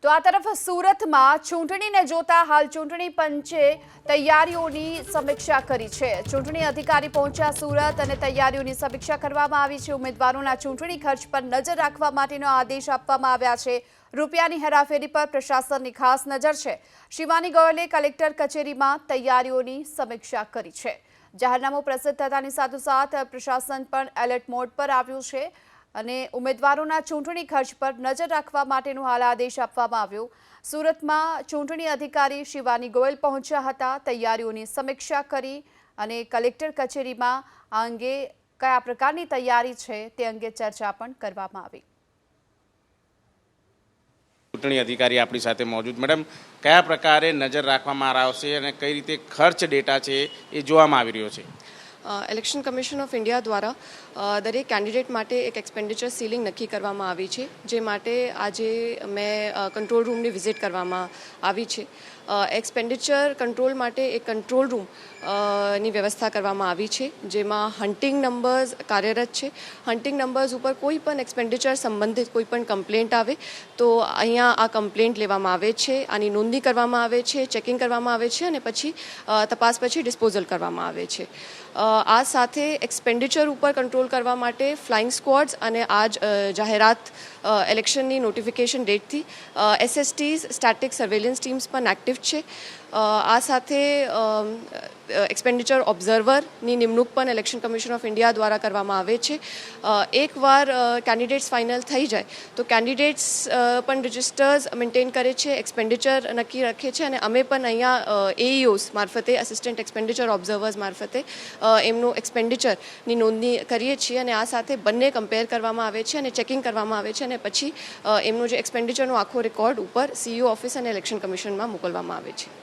તો આ તરફ સુરતમાં ચૂંટણીને જોતા હાલ ચૂંટણી પંચે તૈયારીઓની સમીક્ષા કરી છે। ચૂંટણી અધિકારી પહોંચ્યા સુરત અને તૈયારીઓની સમીક્ષા કરવામાં આવી છે। ઉમેદવારોના ચૂંટણી ખર્ચ પર નજર રાખવા માટેનો આદેશ આપવામાં આવ્યા છે। રૂપિયાની હેરાફેરી પર પ્રશાસનની ખાસ નજર છે। શિવાની ગોયલે કલેક્ટર કચેરીમાં તૈયારીઓની સમીક્ષા કરી છે। જાહેરનામું પ્રસિદ્ધ થતાની સાથોસાથ પ્રશાસન પણ એલર્ટ મોડ પર આવ્યું છે અને ઉમેદવારોના ચૂંટણી ખર્ચ પર નજર રાખવા માટેનો હાલ આદેશ આપવામાં આવ્યો। સુરતમાં ચૂંટણી અધિકારી શિવાની ગોયલ પહોંચ્યા હતા, તૈયારીઓની સમીક્ષા કરી અને કલેક્ટર કચેરીમાં આ અંગે કયા પ્રકારની તૈયારી છે તે અંગે ચર્ચા પણ કરવામાં આવી। ચૂંટણી અધિકારી આપણી સાથે મોજૂદ। મેડમ, કયા પ્રકારે નજર રાખવામાં આવશે અને કઈ રીતે ખર્ચ ડેટા છે એ જોવામાં આવી રહ્યો છે? ઇલેક્શન કમિશન ઓફ ઇન્ડિયા દ્વારા દરેક કેન્ડિડેટ માટે એક એક્સપેન્ડિચર સીલિંગ નક્કી કરવામાં આવી છે, જે માટે આજે મેં કંટ્રોલ રૂમની વિઝિટ કરવામાં આવી છે। એક્સપેન્ડિચર કંટ્રોલ માટે એક કંટ્રોલ રૂમ ની વ્યવસ્થા કરવામાં આવી છે, જેમાં હન્ટિંગ નંબર્સ કાર્યરત છે। હન્ટિંગ નંબર્સ ઉપર કોઈ પણ એક્સપેન્ડિચર સંબંધિત કોઈ પણ કમ્પ્લેન્ટ આવે તો અહીંયા આ કમ્પ્લેન્ટ લેવામાં આવે છે, આની નોંધણી કરવામાં આવે છે, ચેકિંગ કરવામાં આવે છે અને પછી તપાસ પછી ડિસ્પોઝલ કરવામાં આવે છે। આ સાથે એક્સપેન્ડિચર ઉપર કંટ્રોલ કરવા માટે ફ્લાઇંગ સ્ક્વોડ્સ અને આજ જાહેરાત ઇલેક્શનની નોટિફિકેશન ડેટથી એસએસટીઝ સ્ટેટિક સર્વેલન્સ ટીમ્સ પણ એક્ટિવ છે। આ સાથે એક્સપેન્ડિચર ઓબ્ઝર્વરની નિમણૂક પણ ઇલેક્શન કમિશન ઓફ ઇન્ડિયા દ્વારા કરવામાં આવે છે। એકવાર કેન્ડિડેટ્સ ફાઇનલ થઈ જાય તો કેન્ડિડેટ્સ પણ રજિસ્ટર્સ મેન્ટેન કરે છે, એક્સપેન્ડિચર નક્કી રાખે છે અને અમે પણ અહીંયા એઈઓસ મારફતે એસિસ્ટન્ટ એક્સપેન્ડિચર ઓબ્ઝર્વર્સ મારફતે એમનું એક્સપેન્ડિચરની નોંધણી કરીએ છીએ અને આ સાથે બંને કમ્પેર કરવામાં આવે છે અને ચેકિંગ કરવામાં આવે છે અને પછી એમનું જે એક્સપેન્ડિચરનો આખો રેકોર્ડ ઉપર સીઈઓ ઓફિસ અને ઇલેક્શન કમિશનમાં મોકલવામાં આવે છે।